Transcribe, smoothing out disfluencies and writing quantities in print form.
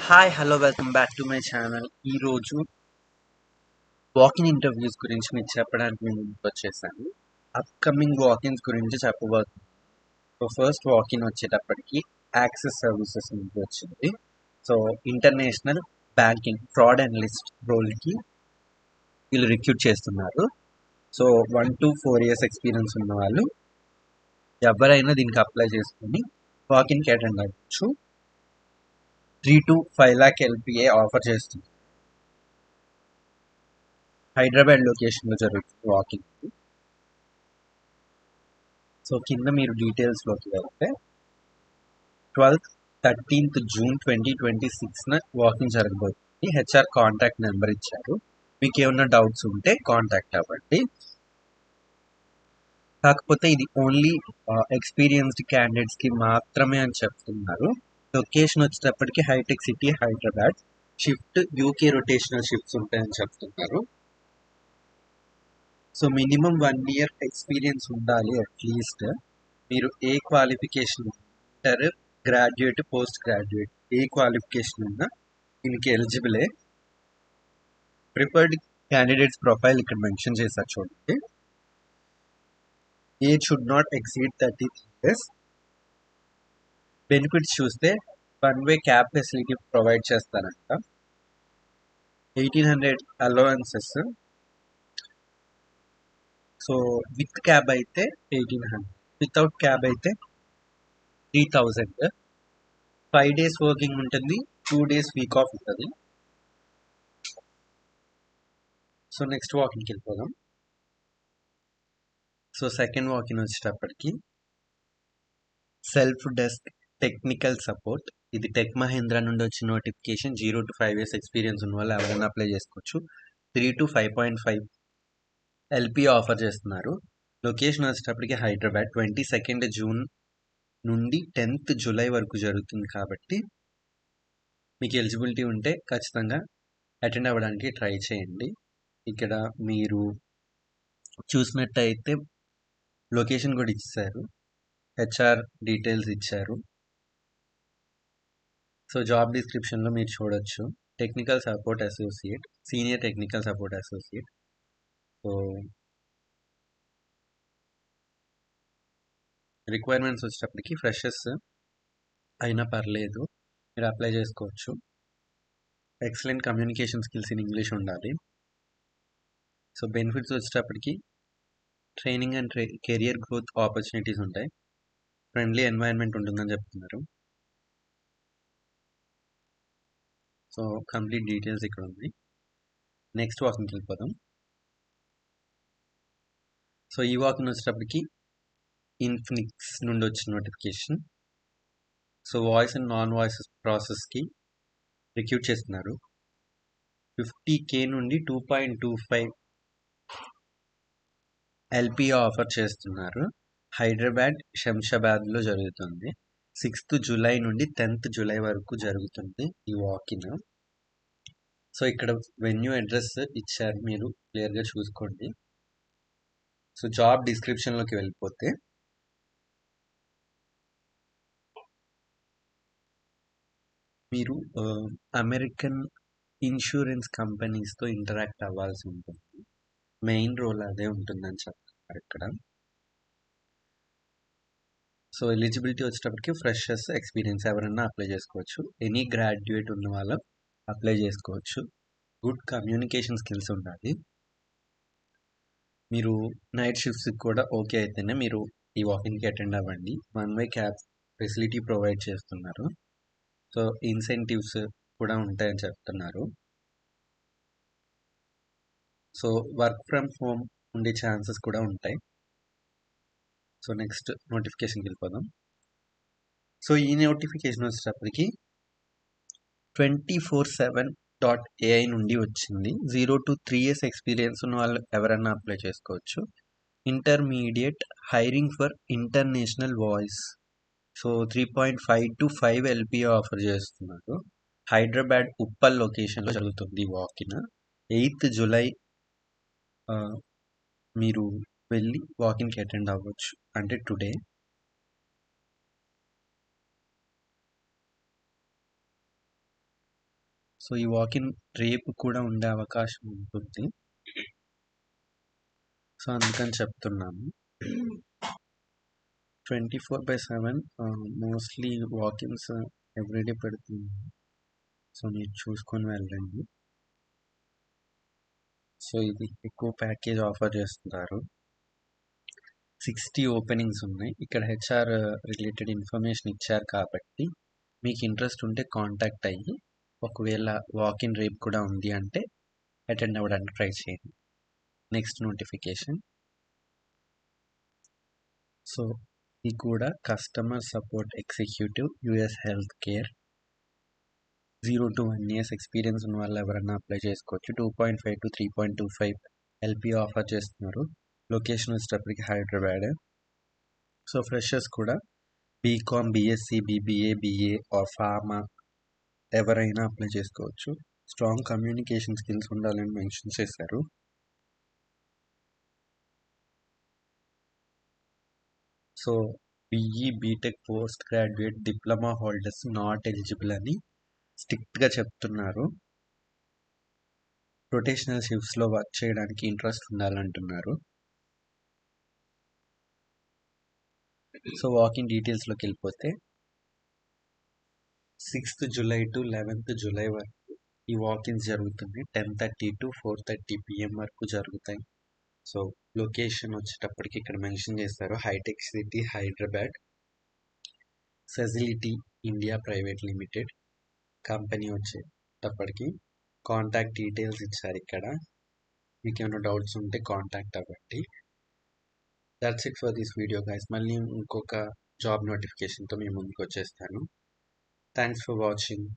Hi hello welcome back to my channel. ఈరోజు walk-in interviews గురించి మీకు చెప్పడానికి నేను ముందుకు వచ్చేసాను. అప్కమింగ్ వాకిన్స్ గురించి చెప్పబోతున్నాను. సో ఫస్ట్ వాకిన్ వచ్చేటప్పటికి యాక్సెస్ సర్వీసెస్ నుంచి వచ్చింది. So international banking fraud analyst రోల్కి వీళ్ళు రిక్రూట్ చేస్తున్నారు. సో 1 to 4 years ఎక్స్పీరియన్స్ ఉన్న వాళ్ళు ఎవరైనా దీనికి అప్లై చేసుకుని వాకిన్కి అటెండ్ అవ్వచ్చు. 3 to 5 lakh LPA ఆఫర్ చేస్తుంది. హైదరాబాద్ లొకేషన్లో జరుగుతుంది వాకింగ్. సో కింద మీరు డీటెయిల్స్లోకి వెళ్తే 12th 13th June 2026 వాకింగ్ జరగబోతుంది. హెచ్ఆర్ కాంటాక్ట్ నెంబర్ ఇచ్చారు. మీకు ఏమైనా డౌట్స్ ఉంటే కాంటాక్ట్ అవ్వండి. కాకపోతే ఇది ఓన్లీ ఎక్స్పీరియన్స్డ్ క్యాండిడేట్స్కి మాత్రమే అని చెప్తున్నారు. లొకేషన్ వచ్చేటప్పటికి హైటెక్ city Hyderabad. Shift UK rotational shifts ఉంటాయని చెప్తున్నారు. సో మినిమం 1 year ఎక్స్పీరియన్స్ ఉండాలి అట్లీస్ట్. మీరు ఏ qualification inter, graduate, post graduate ఏ క్వాలిఫికేషన్ ఉన్నా దీనికి ఎలిజిబులే. ప్రిఫర్డ్ క్యాండిడేట్స్ ప్రొఫైల్ ఇక్కడ మెన్షన్ చేశారు చూడండి. Age should not exceed 33 years. Benefits చూస్తే 1 way క్యాబ్ ఫెసిలిటీ ప్రొవైడ్ చేస్తారంట. 1800 అలవెన్సెస్. సో విత్ క్యాబ్ అయితే 1800, వితౌట్ క్యాబ్ అయితే 3000. 5 days వర్కింగ్ ఉంటుంది, 2 days వీక్ ఆఫ్ ఉంటుంది. సో నెక్స్ట్ వాకింగ్కి వెళ్ళిపోదాం. సో సెకండ్ వాకింగ్ వచ్చేటప్పటికి సెల్ఫ్ డెస్క్ టెక్నికల్ సపోర్ట్. ఇది టెక్ మహేంద్ర నుండి వచ్చిన నోటిఫికేషన్. 0 to 5 years ఎక్స్పీరియన్స్ ఉన్న వాళ్ళు ఎవరైనా అప్లై చేసుకోవచ్చు. 3 to 5.5 LP ఆఫర్ చేస్తున్నారు. లొకేషన్ వచ్చేటప్పటికి హైదరాబాద్. 22nd June నుండి 10th July వరకు జరుగుతుంది కాబట్టి మీకు ఎలిజిబిలిటీ ఉంటే ఖచ్చితంగా అటెండ్ అవ్వడానికి ట్రై చేయండి. ఇక్కడ మీరు చూసినట్టయితే లొకేషన్ కూడా ఇచ్చారు, హెచ్ఆర్ డీటెయిల్స్ ఇచ్చారు. సో జాబ్ డిస్క్రిప్షన్లో మీరు చూడొచ్చు technical support associate, senior technical support associate. So requirements వచ్చేటప్పటికి ఫ్రెషర్స్ అయినా పర్లేదు, మీరు అప్లై చేసుకోవచ్చు. Excellent communication skills in English ఉండాలి. సో బెనిఫిట్స్ వచ్చేటప్పటికి training and career growth opportunities ఉంటాయి. ఫ్రెండ్లీ ఎన్వైరన్మెంట్ ఉంటుందని చెప్తున్నారు. సో కంప్లీట్ డీటెయిల్స్ ఇక్కడ ఉన్నాయి. నెక్స్ట్ వాకింగ్కి వెళ్ళిపోదాం. సో ఈ వాకింగ్ వచ్చేటప్పటికి ఇన్ఫినిక్స్ నుండి వచ్చిన notification. So voice and non voice ప్రాసెస్కి రిక్రూట్ చేస్తున్నారు. 50K నుండి 2.25 LP ఆఫర్ చేస్తున్నారు. హైదరాబాద్ శంషాబాద్లో జరుగుతుంది. 6th July నుండి 10th July వరకు జరుగుతుంది ఈ వాకిన్. సో ఇక్కడ వెన్యూ అడ్రస్ ఇచ్చారు, మీరు క్లియర్గా చూసుకోండి. సో జాబ్ డిస్క్రిప్షన్లోకి వెళ్ళిపోతే మీరు అమెరికన్ ఇన్సూరెన్స్ కంపెనీస్తో ఇంటరాక్ట్ అవ్వాల్సి ఉంటుంది. మెయిన్ రోల్ అదే ఉంటుందని చెప్తున్నారు ఇక్కడ. సో ఎలిజిబిలిటీ వచ్చేటప్పటికి ఫ్రెషర్స్, ఎక్స్పీరియన్స్ ఎవరైనా అప్లై చేసుకోవచ్చు. ఎనీ గ్రాడ్యుయేట్ ఉన్న వాళ్ళు అప్లై చేసుకోవచ్చు. గుడ్ కమ్యూనికేషన్ స్కిల్స్ ఉండాలి. మీరు నైట్ షిఫ్ట్స్కి కూడా ఓకే అయితేనే మీరు ఈ వాకింగ్కి అటెండ్ అవ్వండి. 1 way క్యాబ్ ఫెసిలిటీ ప్రొవైడ్ చేస్తున్నారు. సో ఇన్సెంటివ్స్ కూడా ఉంటాయని చెప్తున్నారు. సో వర్క్ ఫ్రమ్ హోమ్ ఉండే ఛాన్సెస్ కూడా ఉంటాయి. సో నెక్స్ట్ నోటిఫికేషన్కి వెళ్ళిపోదాం. సో ఈ నోటిఫికేషన్ వచ్చేటప్పటికి 24/7.ai నుండి వచ్చింది. 0 to 3 years ఎక్స్పీరియన్స్ ఉన్న వాళ్ళు ఎవరైనా అప్లై చేసుకోవచ్చు. Intermediate hiring for international voice. So 3.5 to 5 LP offer చేస్తున్నారు. హైదరాబాద్ ఉప్పల్ లొకేషన్లో జరుగుతుంది వాకిన్. 8th July మీరు వెళ్ళి వాకిన్కి అటెండ్ అవ్వచ్చు, అంటే టుడే. సో ఈ వాకిన్ రేపు కూడా ఉండే అవకాశం ఉంటుంది. సో అందుకని చెప్తున్నాను. 24/7 మోస్ట్లీ వాకిన్స్ ఎవ్రీడే పెడుతుంది. సో మీరు చూసుకొని వెళ్ళండి. సో ఇది ఎక్కువ ప్యాకేజ్ ఆఫర్ చేస్తున్నారు. 60 ఓపెనింగ్స్ ఉన్నాయి. ఇక్కడ హెచ్ఆర్ రిలేటెడ్ ఇన్ఫర్మేషన్ ఇచ్చారు కాబట్టి మీకు ఇంట్రెస్ట్ ఉంటే కాంటాక్ట్ అయ్యి ఒకవేళ వాకిన్ రేపు కూడా ఉంది అంటే అటెండ్ అవ్వడానికి ట్రై చేయండి. Next notification. సో ఇది కూడా customer support executive US health care 0 to 1 years experience ఉన్న వాళ్ళు ఎవరైనా అప్లై చేసుకోవచ్చు. 2.5 to 3.25 ఎల్పి ఆఫర్ చేస్తున్నారు. లొకేషన్ వచ్చేటప్పటికి హైదరాబాద్. సో ఫ్రెషర్స్ కూడా BCom, BSc, BBA, BA or pharma ఎవరైనా అప్లై చేసుకోవచ్చు. స్ట్రాంగ్ కమ్యూనికేషన్ స్కిల్స్ ఉండాలని మెన్షన్ చేశారు. So BE, BTech, post graduate, diploma holders not eligible అని స్ట్రిక్ట్గా చెప్తున్నారు. రొటేషనల్ షిఫ్ట్స్లో వర్క్ చేయడానికి ఇంట్రెస్ట్ ఉండాలంటున్నారు. సో వాకింగ్ డీటెయిల్స్లోకి వెళ్ళిపోతే 6th July to 11th July వరకు ఈ వాకిన్స్ జరుగుతున్నాయి. 10:30 to 4:30 PM వరకు జరుగుతాయి. సో లొకేషన్ వచ్చేటప్పటికి ఇక్కడ మెన్షన్ చేస్తారు. Hitech city, Hyderabad. Facility India private limited company వచ్చేటప్పటికి కాంటాక్ట్ డీటెయిల్స్ ఇచ్చారు. ఇక్కడ మీకు ఏమైనా డౌట్స్ ఉంటే కాంటాక్ట్ అవ్వండి. That's it for this video guys. మళ్ళీ ఇంకొక జాబ్ నోటిఫికేషన్తో మీ ముందుకు వచ్చేస్తాను. Thanks for watching.